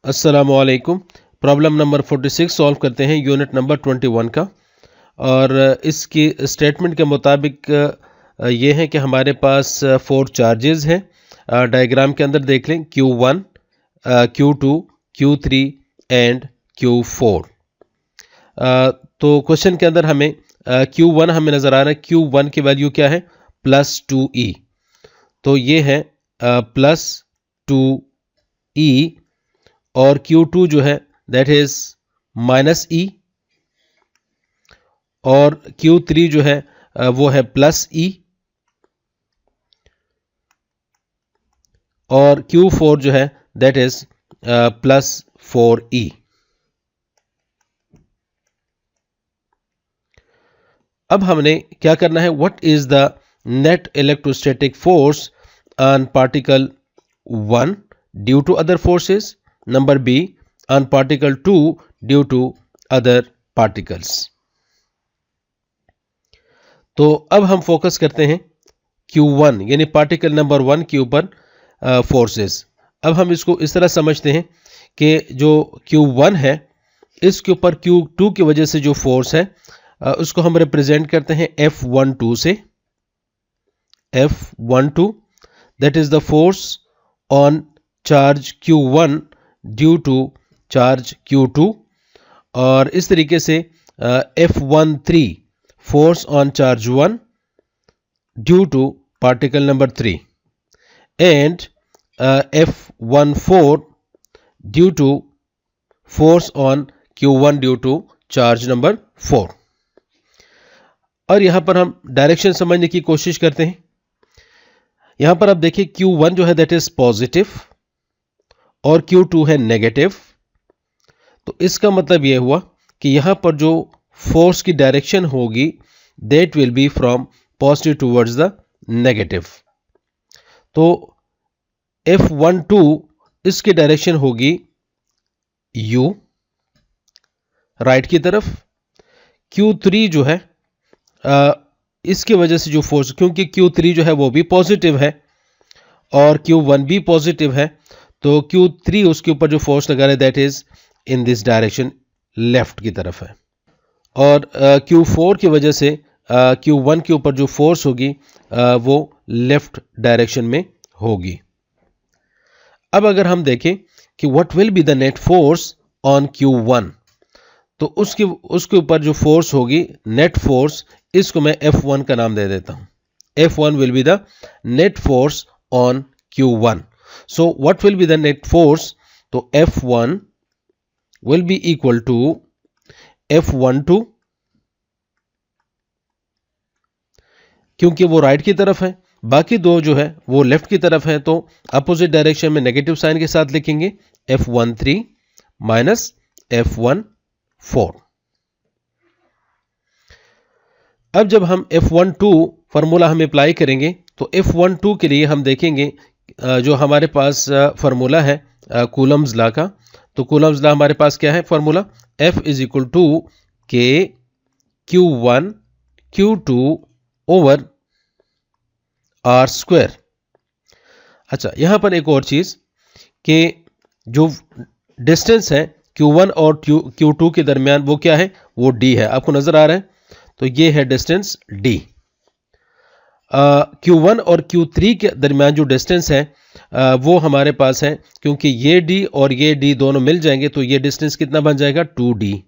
अस्सलामुअलैकुम। Problem number 46 solve करते हैं यूनिट नंबर 21 का। और इसकी स्टेटमेंट के मुताबिक ये है कि हमारे पास 4 चार्जेस हैं। डायग्राम के अंदर देख लें Q1, Q2, Q3 and Q4। तो क्वेश्चन के अंदर हमें Q1 हमें नज़र आ रहा है। Q1 की वैल्यू क्या है? +2e। तो ये है +2e और Q2 जो है दैट इज -e और Q3 जो है वो है +e और Q4 जो है दैट इज +4e। अब हमने क्या करना है? What is the net electrostatic force on particle 1 due to other forces, number B on particle 2 due to other particles. तो अब हम फोकस करते हैं Q1 यानी पार्टिकल नंबर 1 के ऊपर फोर्सेस। अब हम इसको इस तरह समझते हैं कि जो Q1 है इसके ऊपर Q2 की वजह से जो फोर्स है उसको हम रिप्रेजेंट करते हैं F12 से। F12 that is the force on charge Q1 due to charge Q2। और इस तरीके से F13 force on charge 1 due to particle number 3 and F14 due to force on Q1 due to charge number 4। और यहां पर हम direction समझने की कोशिश करते हैं। यहां पर आप देखिए Q1 जो है दैट इज पॉजिटिव और Q2 है नेगेटिव। तो इसका मतलब यह हुआ कि यहां पर जो फोर्स की डायरेक्शन होगी that will be from positive towards the negative. तो F12 इसकी डायरेक्शन होगी U राइट की तरफ। Q3 जो है इसकी वजह से जो फोर्स, क्योंकि Q3 जो है वो भी पॉजिटिव है और Q1 भी पॉजिटिव है, तो Q3 उसके ऊपर जो फोर्स लगा रहा है that is in this direction left की तरफ है। और Q4 की वजह से Q1 के ऊपर जो फोर्स होगी वो लेफ्ट डायरेक्शन में होगी। अब अगर हम देखें कि what will be the net force on Q1, तो उसके ऊपर जो फोर्स होगी नेट फोर्स, इसको मैं F1 का नाम दे देता हूं। F1 will be the net force on Q1। So what will be the net force? तो F1 will be equal to F12, क्योंकि वो राइट की तरफ है, बाकी दो जो है वो लेफ्ट की तरफ है, तो अपोजिट डायरेक्शन में नेगेटिव साइन के साथ लिखेंगे F13 माइनस F14। अब जब हम F12 फार्मूला हम अप्लाई करेंगे तो F12 के लिए हम देखेंगे जो हमारे पास फार्मूला है कूलम्स लॉ का। तो कूलम्स लॉ हमारे पास क्या है formula? F is equal to K Q1 Q2 over R square. अच्छा, यहां पर एक और चीज कि जो डिस्टेंस है Q1 और Q2 के दरमियान वो क्या है? वो D है। आपको नजर आ रहा है? तो ये है डिस्टेंस D। Q1 और Q3 के दरमियान जो डिस्टेंस है वो हमारे पास है, क्योंकि ये D और ये D दोनों मिल जाएंगे तो ये डिस्टेंस कितना बन जाएगा? 2D।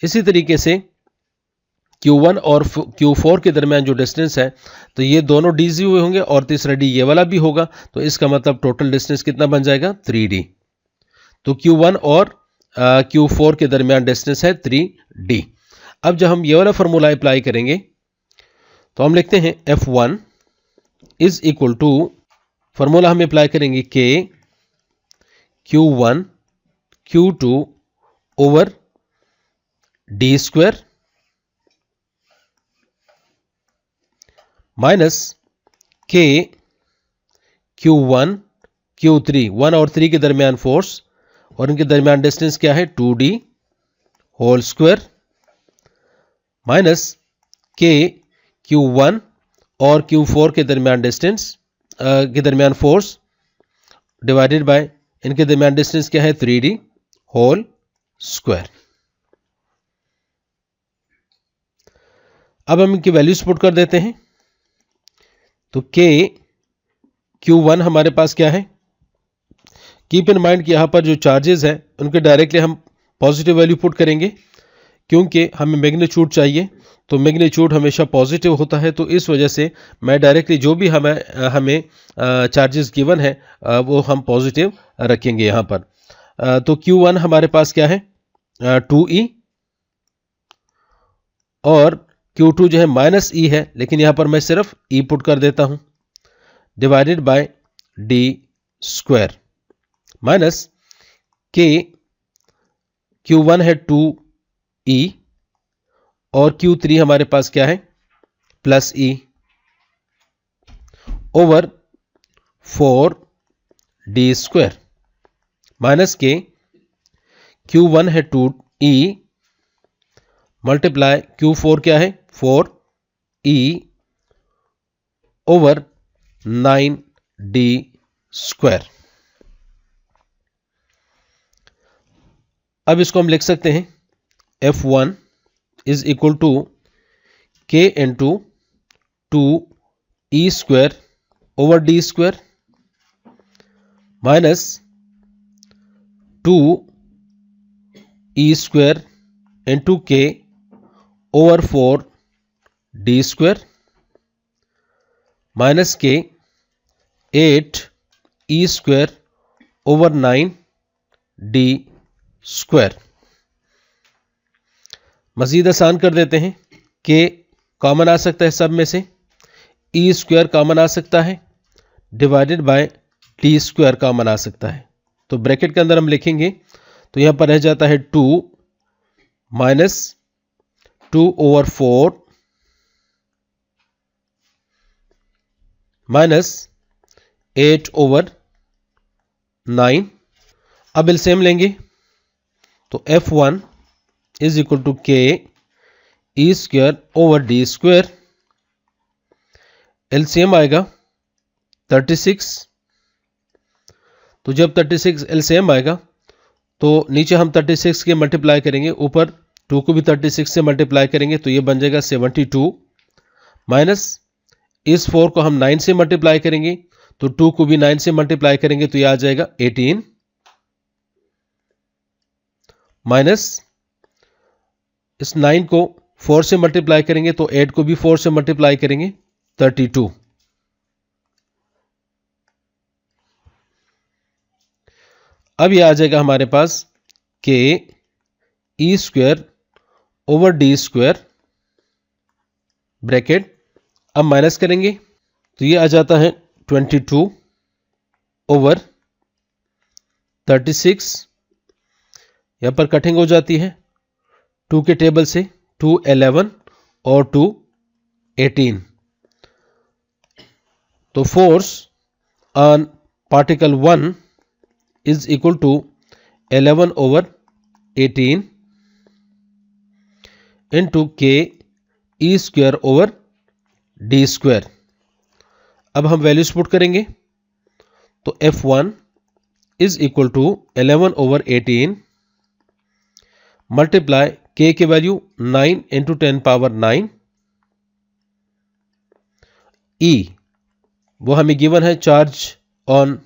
इसी तरीके से Q1 और Q4 के दरमियान जो डिस्टेंस है तो ये दोनों D से हुए होंगे और तीसरा D ये वाला भी होगा, तो इसका मतलब टोटल डिस्टेंस कितना बन जाएगा? 3D। तो Q1 और Q4 के दरमियान डिस्टेंस है 3D। अब जब हम ये वाला फॉर्मूला अप्लाई करेंगे तो हम लिखते हैं F1 is equal to, formula हम अप्लाई करेंगे K Q1 Q2 over D square minus K Q1 Q3, 1 और 3 के दरमियान फोर्स और इनके दरमियान डिस्टेंस क्या है? 2D whole square minus K Q1 और Q4 के दरमियान डिस्टेंस के दरमियान फोर्स डिवाइडेड बाय इनके दरमियान डिस्टेंस क्या है 3d होल स्क्वायर। अब हम इनकी वैल्यूज पुट कर देते हैं। तो k q1 हमारे पास क्या है, कीप इन माइंड कि यहां पर जो चार्जेस हैं उनके डायरेक्टली हम पॉजिटिव वैल्यू पुट करेंगे, क्योंकि हमें मैग्नीट्यूड चाहिए, तो मैग्नीट्यूड हमेशा पॉजिटिव होता है। तो इस वजह से मैं डायरेक्टली जो भी हमें चार्जेस गिवन है वो हम पॉजिटिव रखेंगे यहाँ पर। तो Q1 हमारे पास क्या है 2e, और Q2 जो है -e है, लेकिन यहाँ पर मैं सिर्फ e पुट कर देता हूँ, divided by d square minus k, Q1 है 2e और Q3 हमारे पास क्या है +e over 4d square minus के Q1 है 2e मल्टीप्लाई Q4 क्या है 4e ओवर 9d स्क्वायर। अब इसको हम लिख सकते हैं F1 is equal to k into 2e square over d square minus 2e square into k over 4d square minus K 8e square over 9d square. मजीद आसान कर देते हैं, k कॉमन आ सकता है सब में से, e स्क्वायर कॉमन आ सकता है, divided by d square common आ सकता है। तो ब्रैकेट के अंदर हम लिखेंगे तो यहां पर रह जाता है 2 माइनस 2 ओवर 4 माइनस 8 ओवर 9। अब एलसीएम लेंगे तो F1 is equal to k e square over d square, LCM आएगा 36। तो जब 36 एलसीएम आएगा तो नीचे हम 36 के मल्टीप्लाई करेंगे, ऊपर 2 को भी 36 से मल्टीप्लाई करेंगे तो ये बन जाएगा 72 माइनस इस 4 को हम 9 से मल्टीप्लाई करेंगे तो 2 को भी 9 से मल्टीप्लाई करेंगे तो ये आ जाएगा 18 माइनस इस 9 को 4 से मल्टीप्लाई करेंगे तो 8 को भी 4 से मल्टीप्लाई करेंगे 32। अब ये आ जाएगा हमारे पास k e square over d square bracket, अब माइनस करेंगे तो ये आ जाता है 22 ओवर 36, यहां पर कटिंग हो जाती है 2 के टेबल से, 2 11 और 2 18। तो force on particle 1 is equal to 11 over 18 into k e square over d square। अब हम वैल्यूज पुट करेंगे तो F1 is equal to 11 over 18 multiply k की वैल्यू 9 into 10 पावर 9, e वो हमें गिवन है charge on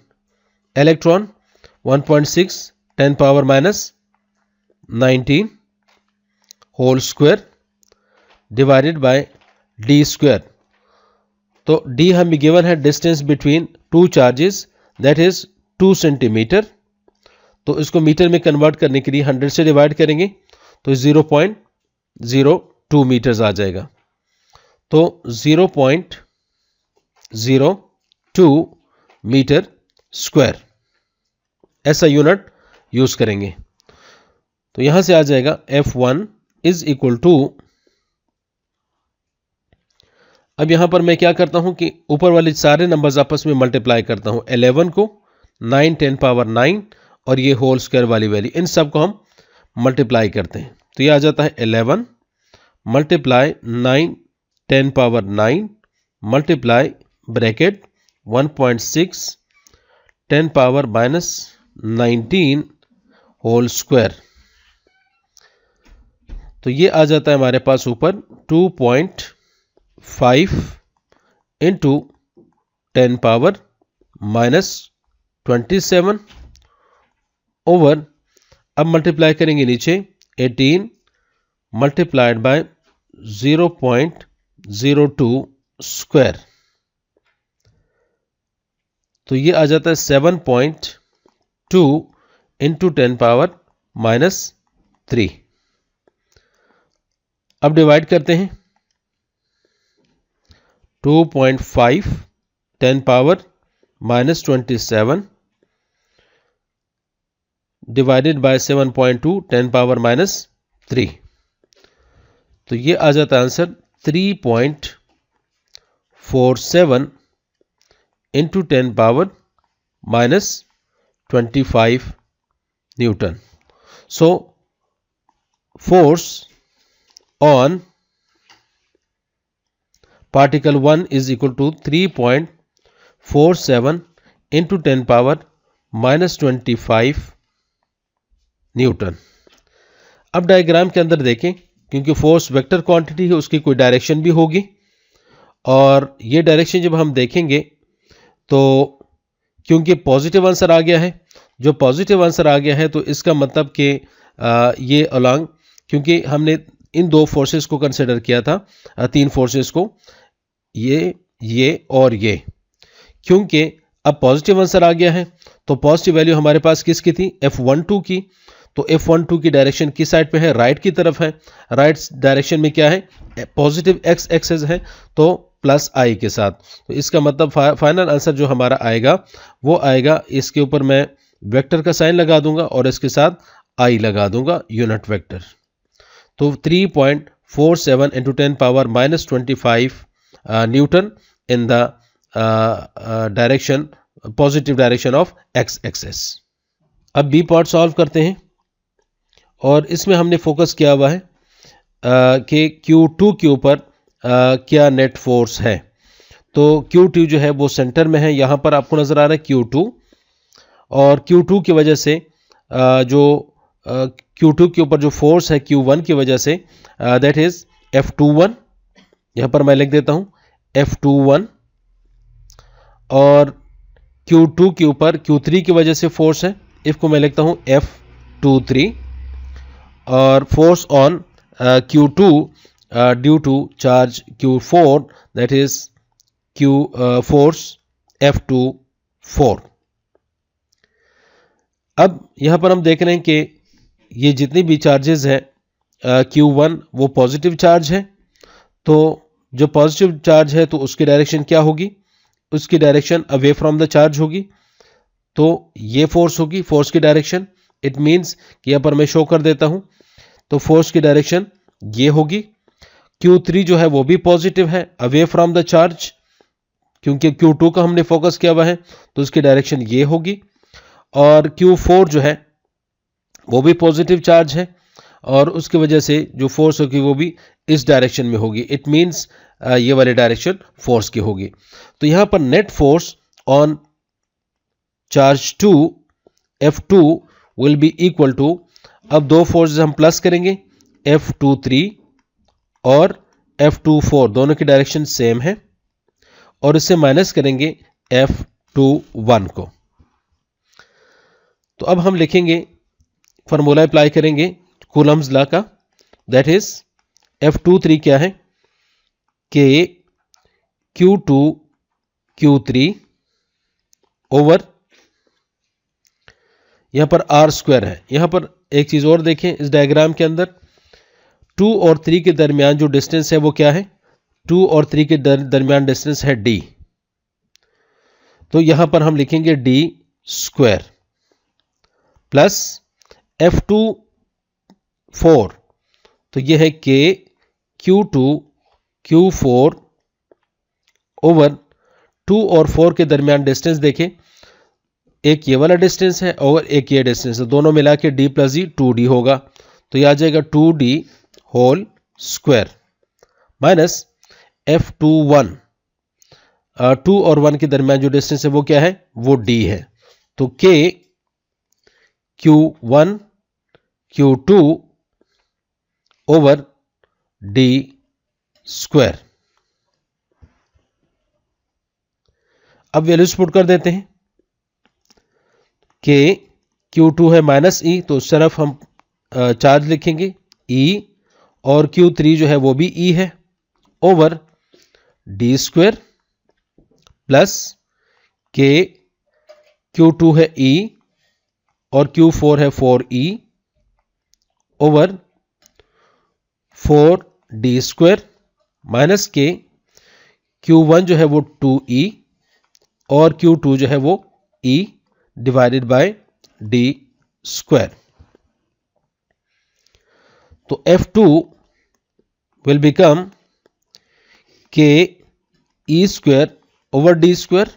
electron 1.6 10 power minus 19 whole square divided by d square. तो d हमें गिवन है distance between two charges that is 2 centimetre. तो इसको metre में कन्वर्ट करने के लिए 100 से डिवाइड करेंगे तो 0.02 मीटर्स आ जाएगा। तो 0.02 मीटर स्क्वायर ऐसा यूनिट यूज करेंगे। तो यहां से आ जाएगा F1 इज इक्वल टू, अब यहां पर मैं क्या करता हूं कि ऊपर वाले सारे नंबर्स आपस में मल्टीप्लाई करता हूं, 11 को 9 10 पावर 9 और ये होल स्क्वायर वाली वैल्यू, इन सब को हम मल्टीप्लाई करते हैं तो ये आ जाता है 11 multiply 9 10 power 9 multiply bracket 1.6 10 power minus 19 whole square. तो ये आ जाता है हमारे पास ऊपर 2.5 इंटू 10 पावर -27 ओवर, अब मल्टीप्लाई करेंगे नीचे 18 मल्टीप्लाइड बाय 0.02 स्क्वायर, तो ये आ जाता है 7.2 इंटू 10 पावर -3। अब डिवाइड करते हैं 2.5 10 पावर -27 डिवाइडेड बाय 7.2 10 पावर -3, तो ये आ जाता है answer 3.47 into 10 power -25 Newton. So force on particle 1 is equal to 3.47 into 10 power -25 Newton. अब डायग्राम के अंदर देखें, क्योंकि फोर्स वेक्टर क्वांटिटी है उसकी कोई डायरेक्शन भी होगी, और ये डायरेक्शन जब हम देखेंगे तो क्योंकि पॉजिटिव आंसर आ गया है, जो पॉजिटिव आंसर आ गया है तो इसका मतलब कि ये अलोंग, क्योंकि हमने इन दो फोर्सेस को कंसिडर किया था, तीन फोर्सेस को, ये और ये, क्योंकि अब पॉजिटिव आंसर आ गया है तो पॉजिटिव वैल्यू हमारे पास किसकी थी, F12 की। तो F12 की डायरेक्शन किस साइड पे है, राइट की तरफ है। राइट डायरेक्शन में क्या है, पॉजिटिव x एक्सेस है, तो प्लस i के साथ। तो इसका मतलब फाइनल आंसर जो हमारा आएगा वो आएगा, इसके ऊपर मैं वेक्टर का साइन लगा दूंगा और इसके साथ i लगा दूंगा, यूनिट वेक्टर। तो 3.47 into 10 power -25 newton in the direction, positive direction of x axis. अब बी पार्ट सॉल्व करते हैं, और इसमें हमने फोकस किया हुआ है कि Q2 के ऊपर क्या नेट फोर्स है। तो Q2 जो है वो सेंटर में है, यहाँ पर आपको नज़र आ रहा है Q2, और Q2 की वजह से जो Q2 के ऊपर जो फोर्स है Q1 की वजह से, दैट इज F21, यहाँ पर मैं लिख देता हूँ F21, और Q2 के ऊपर Q3 की वजह से फोर्स है, इसको मैं लिखता हूँ F23, और force on Q2 due to charge Q4, that is force F24। अब यहाँ पर हम देख रहे हैं कि ये जितनी भी चार्जेस हैं Q1 वो पॉजिटिव चार्ज है, तो जो पॉजिटिव चार्ज है तो उसकी डायरेक्शन क्या होगी, उसकी direction away from the charge होगी, तो ये फोर्स होगी, फोर्स की डायरेक्शन। इट मीन्स कि यहाँ पर मैं शो कर देता हूँ, तो फोर्स की डायरेक्शन ये होगी। Q3 जो है वो भी पॉजिटिव है, अवे फ्रॉम द चार्ज, क्योंकि Q2 का हमने फोकस किया हुआ है तो उसकी डायरेक्शन ये होगी, और Q4 जो है वो भी पॉजिटिव चार्ज है, और उसकी वजह से जो फोर्स होगी वो भी इस डायरेक्शन में होगी। इट मीन्स ये वाली डायरेक्शन फोर्स की होगी। तो यहां पर net force on charge 2 F2 will be equal to, अब दो फोर्स हम प्लस करेंगे, F23 और F24, दोनों की डायरेक्शन सेम है, और इससे माइनस करेंगे F21 को। तो अब हम लिखेंगे, फार्मूला अप्लाई करेंगे कूलम्स लॉ का, दैट इज F23 क्या है, K Q2 Q3 ओवर, यहां पर R स्क्वायर है। यहां पर एक चीज और देखें, इस डायग्राम के अंदर 2 और 3 के दरमियान जो डिस्टेंस है वो क्या है, 2 और 3 के दरमियान डिस्टेंस है D, तो यहां पर हम लिखेंगे D स्क्वायर प्लस F24, तो यह है K Q2 Q4 ओवर 2 और 4 के दरमियान डिस्टेंस देखें, एक ये वाला डिस्टेंस है और एक ये डिस्टेंस है, दोनों मिला के D प्लस D 2D होगा, तो यह आ जाएगा 2D whole square minus F21, 2 और 1 के दरमियान जो डिस्टेंस है वो क्या है, वो D है, तो K Q1 Q2 over d square. अब वैल्यूज पुट कर देते हैं कि Q2 है -E, तो उस तरफ हम चार्ज लिखेंगे E, और Q3 जो है वो भी E है, ओवर d स्क्वायर प्लस के Q2 है E और Q4 है 4E over 4d square minus के Q1 जो है वो 2E और Q2 जो है वो E divided by d square. तो F2 will become k E square over d square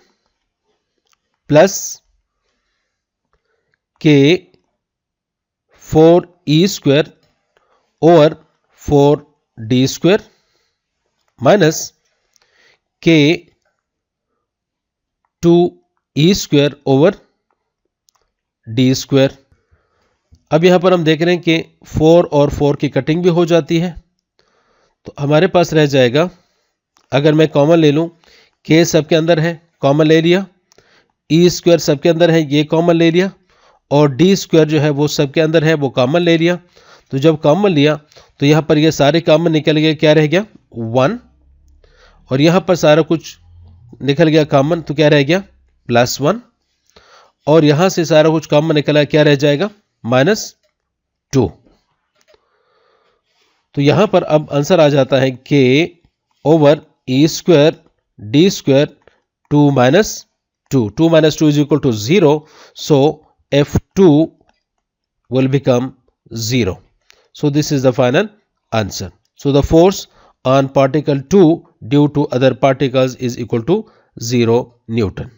plus k 4E square over 4d square minus k 2E square over d square। अब यहां पर हम देख रहे हैं कि 4 और 4 की कटिंग भी हो जाती है, तो हमारे पास रह जाएगा, अगर मैं कॉमन ले लूं, k सबके अंदर है, कॉमन ले लिया, E स्क्वायर सबके अंदर है, ये कॉमन ले लिया, और d स्क्वायर जो है वो सबके अंदर है, वो कॉमन ले लिया। तो जब कॉमन लिया तो यहां पर ये सारे कॉमन निकल गए, क्या रह गया 1, और यहां पर सारा कुछ निकल गया कॉमन, तो क्या रह गया +1, और यहां से सारा कुछ कॉमन निकला, क्या रह जाएगा -2। तो यहां पर अब आंसर आ जाता है k over E square d square 2 - 2, 2 - 2 is equal to 0, so F2 will become 0. So this is the final answer. So the force on particle 2 due to other particles is equal to 0 Newton.